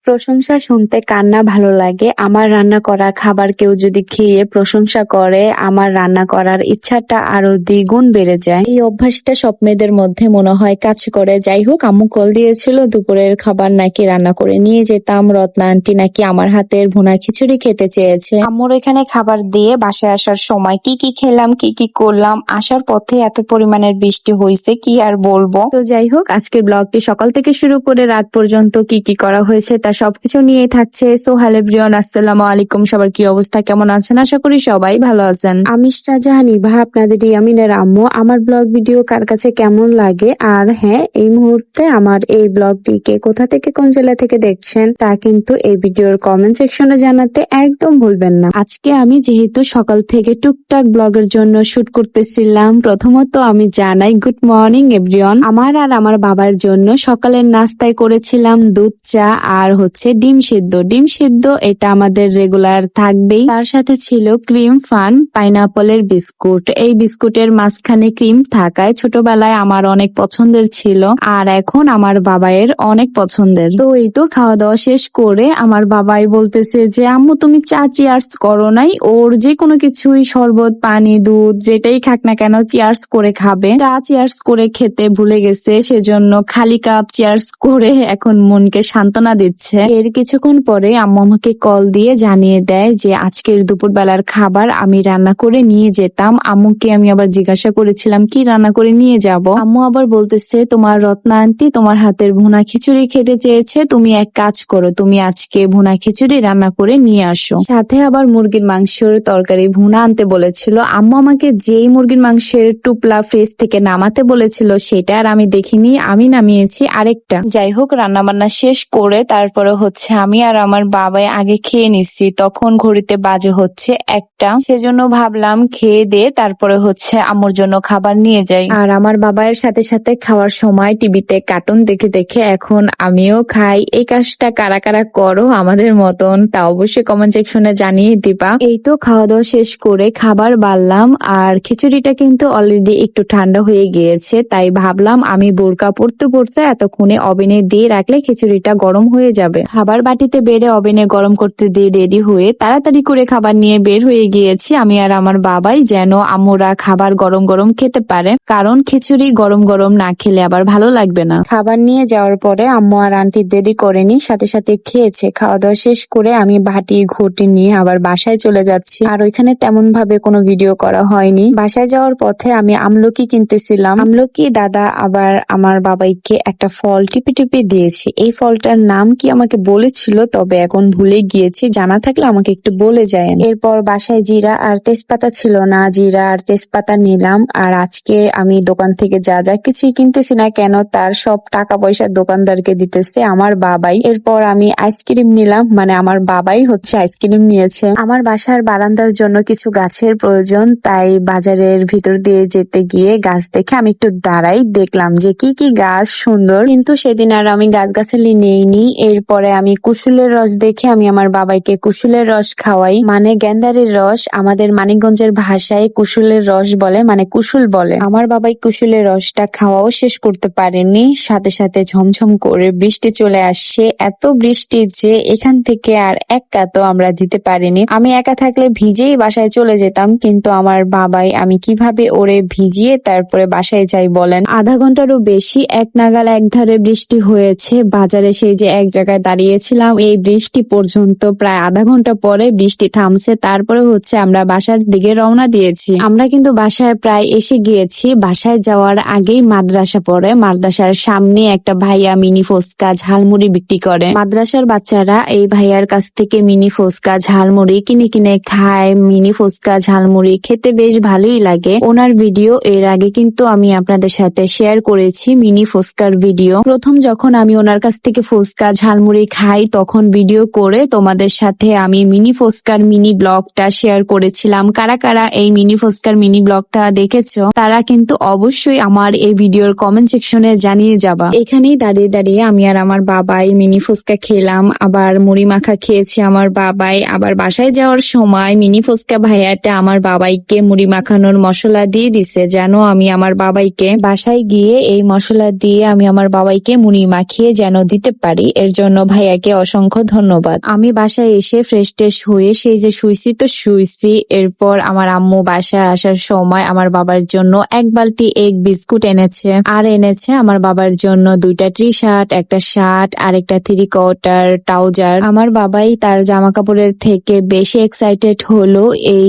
প্রশংসা শুনতে কার না ভালো লাগে। আমার রান্না করা খাবার কেউ যদি খেয়ে প্রশংসা করে, আমার রান্না করার ইচ্ছাটা আরো দ্বিগুণ বেড়ে যায়। এই অভ্যাসটা সব মেয়েদের মধ্যে মনে হয় কাজ করে। যাই হোক, আম্মু কল দিয়েছিল, দুপুরের খাবার নাকি রান্না করে নিয়ে যেতাম। রত্না আন্টি নাকি আমার হাতের ভুনা খিচুড়ি খেতে চেয়েছে। আম্মুর এখানে খাবার দিয়ে বাসায় আসার সময় কি কি খেলাম, কি কি করলাম, আসার পথে এত পরিমাণের বৃষ্টি হয়েছে কি আর বলবো। তো যাই হোক, আজকের ব্লগটি সকাল থেকে শুরু করে রাত পর্যন্ত কি কি করা হয়েছে তা সবকিছু নিয়েই থাকছে। সো হ্যালো এভরিওয়ান, আসসালামু আলাইকুম। সবার কি অবস্থা, কেমন আছেন? আশা করি সবাই ভালো আছেন। আমি শাহজাহান ইভা, আপনাদের ইয়ামিনের আম্মু। আমার ব্লগ ভিডিও কার কাছে কেমন লাগে, আর হ্যাঁ, এই মুহূর্তে আমার এই ব্লগটিকে কোথা থেকে কোন জেলা থেকে দেখছেন তা কিন্তু এই ভিডিওর কমেন্ট সেকশনে জানাতে একদম ভুলবেন না। আজকে আমি যেহেতু সকাল থেকে টুকটাক ব্লগের জন্য শুট করতেছিলাম, প্রথমত আমি জানাই গুড মর্নিং এভরিওয়ান। আমার আর আমার বাবার জন্য সকালের নাস্তায় করেছিলাম দুধ চা আর হচ্ছে ডিম সিদ্ধ। ডিম সিদ্ধ এটা আমাদের রেগুলার থাকবেই। তার সাথে ছিল ক্রিম ফান পাইনাপলের বিস্কুট। এই বিস্কুটের মাঝখানে ক্রিম থাকায় ছোটবেলায় আমার অনেক পছন্দের ছিল, আর এখন আমার বাবাইয়ের অনেক পছন্দের। তো এই তো খাওয়া দাওয়া শেষ করে আমার বাবাই বলতেছে যে আম্মু তুমি চা চিয়ার্স করো নাই? ওর যে কোনো কিছুই শরবত পানি দুধ যেটাই খাক না কেন চিয়ার্স করে খাবে। চা চিয়ার্স করে খেতে ভুলে গেছে, সেজন্য খালি কাপ চিয়ার্স করে এখন মনকে সান্ত্বনা দিচ্ছে। এর কিছুক্ষণ পরে আম্মু আমাকে কল দিয়ে জানিয়ে দেয় যে আজকের দুপুরবেলার খাবার আমি রান্না করে নিয়ে যেতাম। আম্মুকে আমি আবার জিজ্ঞাসা করেছিলাম কি রান্না করে নিয়ে যাব। আম্মু আবার বলতেছে তোমার রত্না আন্টি তোমার হাতের ভুনা খিচুড়ি খেতে চেয়েছে, তুমি এক কাজ করো, তুমি আজকে ভুনা খিচুড়ি রান্না করে নিয়ে আসো। সাথে আবার মুরগির মাংসের তরকারি ভুনা আনতে বলেছিল। আম্মু আমাকে যেই মুরগির মাংসের টুপলা ফ্রিজ থেকে নামাতে বলেছিল সেটা আর আমি দেখিনি, আমি নামিয়েছি আরেকটা। যাই হোক, রান্না বান্না শেষ করে তারপরে হচ্ছে আমি আর আমার বাবাই আগে খেয়ে নিছি। তখন ঘড়িতে বাজে হচ্ছে 1টা, সেজন্য ভাবলাম খেয়ে দিয়ে তারপরে হচ্ছে আম্মুর জন্য খাবার নিয়ে যাই। আর আমার বাবার সাথে সাথে খাওয়ার সময় টিভিতে কার্টুন দেখে দেখে এখন আমিও খাই। এই কাজটা কারা কারা করো আমাদের মতন তা অবশ্যই কমেন্ট সেকশনে জানিয়ে দিবা। এই তো খাওয়া দাওয়া শেষ করে খাবার বাড়লাম, আর খিচুড়িটা কিন্তু অলরেডি একটু ঠান্ডা হয়ে গিয়েছে, তাই ভাবলাম আমি বোরকা পড়তে পড়তে এতক্ষণে ওভেনে দিয়ে রাখলে খিচুড়িটা গরম হয়ে যাবে। খাবার বাটিতে বেড়ে ওভেনে গরম করতে দিয়ে রেডি হয়ে তাড়াতাড়ি করে খাবার নিয়ে বের হয়ে গিয়েছি আমি আর আমার বাবাই, যেন আম্মুরা খাবার গরম গরম খেতে পারে, কারণ খিচুড়ি গরম গরম না খেলে আবার ভালো লাগবে না। খাবার নিয়ে যাওয়ার পরে আম্মু আর আন্টি দেরি করেনি, সাথে সাথে খেয়েছে। খাওয়া দাওয়া শেষ করে আমি বাটি ঘটি নিয়ে আবার বাসায় চলে যাচ্ছি। আর ওইখানে তেমন ভাবে কোনো ভিডিও করা হয়নি। বাসায় যাওয়ার পথে আমি আমলকি কিনতেছিলাম। আমলকি দাদা আবার আমার বাবাইকে একটা ফল টিপে টিপে দিয়েছি। এই ফলটার নাম কি আমাকে বলেছিল, তবে এখন ভুলে গিয়েছি, জানা থাকলে আমাকে একটু বলে যায়। এরপর বাসায় জিরা আর তেজপাতা ছিল না, জিরা আর তেজপাতা নিলাম। আর আজকে আমি দোকান থেকে যা যা কিছুই কিনতেছি না কেন তার সব টাকা পয়সা দোকানদারকে দিতেছে আমার বাবাই। এরপর আমি আইসক্রিম নিলাম, মানে আমার বাবাই হচ্ছে আইসক্রিম নিয়েছে। আমার বাসার বারান্দার জন্য কিছু গাছের প্রয়োজন, তাই বাজারের ভিতর দিয়ে যেতে গিয়ে গাছ দেখে আমি একটু দাঁড়াই, দেখলাম যে কি কি গাছ সুন্দর, কিন্তু সেদিন আর আমি গাছগাছালি নেইনি। এরপরে আমি কুসুলের রস দেখে আমি আমার বাবাইকে কুসুলের রস খাওয়াই, মানে গেন্দারির রস। আমাদের মানিকগঞ্জের ভাষায় কুসুলের রস বলে, মানে কুসুল বলে। আমার বাবাই কুসুলের রসটা খাওয়াও শেষ করতে পারেনি, সাথে সাথে ঝমঝম করে বৃষ্টি চলে আসছে। এত বৃষ্টি যে এখান থেকে আর এক কাতও আমরা দিতে পারিনি। আমি একা থাকলে ভিজেই বাসায় চলে যেতাম, কিন্তু আমার বাবাই আমি কিভাবে ওরে ভিজিয়ে তারপরে বাসায় যাই বলেন। আধা ঘন্টারও বেশি এক নাগাল একধারে বৃষ্টি হয়েছে। বাজারে সেই যে এক জায়গায় দাঁড়িয়েছিলাম এই বৃষ্টি পর্যন্ত, প্রায় আধা ঘন্টা পরে বৃষ্টি থামছে, তারপরে হচ্ছে আমরা বাসার দিকে রওনা দিয়েছি। আমরা কিন্তু বাসায় প্রায় এসে গিয়েছি। বাসায় যাওয়ার আগেই মাদ্রাসা পড়ে, মাদ্রাসার সামনে একটা ভাইয়া মিনি ফুচকা ঝালমুড়ি বিক্রি করে। মাদ্রাসার বাচ্চারা এই ভাইয়ার কাছ থেকে মিনি ফুচকা ঝালমুড়ি কিনে কিনে খায়। মিনি ফুচকা ঝালমুড়ি খেতে বেশ ভালোই লাগে। ওনার ভিডিও এর আগে কিন্তু আমি আপনাদের সাথে শেয়ার করেছি, মিনি ফুচকার ভিডিও। প্রথম যখন আমি ওনার কাছ থেকে ফুচকা ঝালমুড়ি খাই তখন ভিডিও করে তোমাদের সাথে আমি মিনি ফুচকার মিনি ব্লগটা শেয়ার করেছিলাম। কারা কারা এই মিনি ফুচকার মিনি ব্লগটা দেখেছো তারা কিন্তু অবশ্যই আমার এই ভিডিওর কমেন্ট সেকশনে জানিয়ে যাবা। এখানেই দাঁড়িয়ে দাঁড়িয়ে আমি আর আমার বাবাই মিনি ফুচকা খেলাম, আবার মুড়ি মাখা খেয়েছি আমার বাবাই। আবার বাসায় যাওয়ার সময় মিনি ফুচকা ভাইয়াটা আমার বাবাইকে মুড়ি মাখানোর মশলা দিয়ে দিছে, যেন আমি আমার বাবাইকে বাসায় গিয়ে এই মশলা দিয়ে আমি আমার বাবাইকে মুড়ি মাখিয়ে যেন দিতে পারি। এর জন্য জন্য ভাইয়াকে অসংখ্য ধন্যবাদ। আমি বাসায় এসে ফ্রেশ ট্রেশ হয়ে সেই যে শুইছি তো শুইছি, এরপর আমার আম্মু বাসায় আসার সময় আমার বাবার জন্য এক বালতি এগ বিস্কুট এনেছে, আর এনেছে আমার বাবার জন্য 2টা টি শার্ট, একটা শার্ট আর একটা 3/4 ট্রাউজার। আমার বাবাই তার জামা কাপড়ের থেকে বেশি এক্সাইটেড হলো এই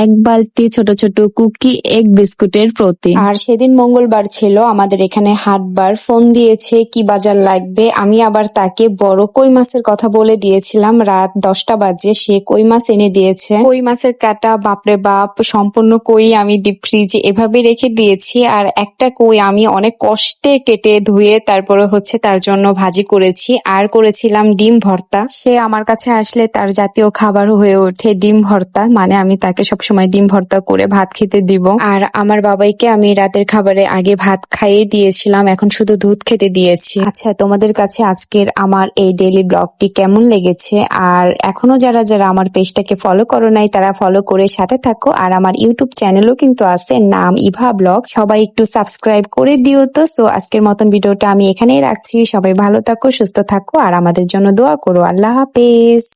এক বালতি ছোট ছোট কুকি এগ বিস্কুটের প্রতি। আর সেদিন মঙ্গলবার ছিল, আমাদের এখানে হাটবার। ফোন দিয়েছে কি বাজার লাগবে, আমি আবার তাকে বড় কই মাছের কথা বলে দিয়েছিলাম। রাত 10টা বাজে, সে কই মাছ এনে দিয়েছে। কই মাছের কাটা, বাপরে বাপ, সম্পূর্ণ কই আমি ডিপ ফ্রিজে এভাবে রেখে দিয়েছি। আর একটা কই আমি অনেক কষ্টে কেটে ধুয়ে তারপরে তার জন্য ভাজি করেছি, আর করেছিলাম ডিম ভর্তা। সে আমার কাছে আসলে তার জাতীয় খাবার হয়ে ওঠে ডিম ভর্তা, মানে আমি তাকে সবসময় ডিম ভর্তা করে ভাত খেতে দিব। আর আমার বাবাইকে আমি রাতের খাবারে আগে ভাত খাইয়ে দিয়েছিলাম, এখন শুধু দুধ খেতে দিয়েছি। আচ্ছা, তোমাদের কাছে আজকের আমার এই ডেইলি ব্লগটি কেমন লেগেছে? আর এখনো যারা যারা আমার পেজটাকে ফলো করো নাই তারা ফলো করে সাথে থাকো। আর আমার ইউটিউব চ্যানেলও কিন্তু আছে, নাম ইভা ব্লগ, সবাই একটু সাবস্ক্রাইব করে দিও তো। সো আজকের মতন ভিডিওটা আমি এখানেই রাখছি। সবাই ভালো থাকো, সুস্থ থাকো, আর আমাদের জন্য দোয়া করো। আল্লাহ হাফেজ।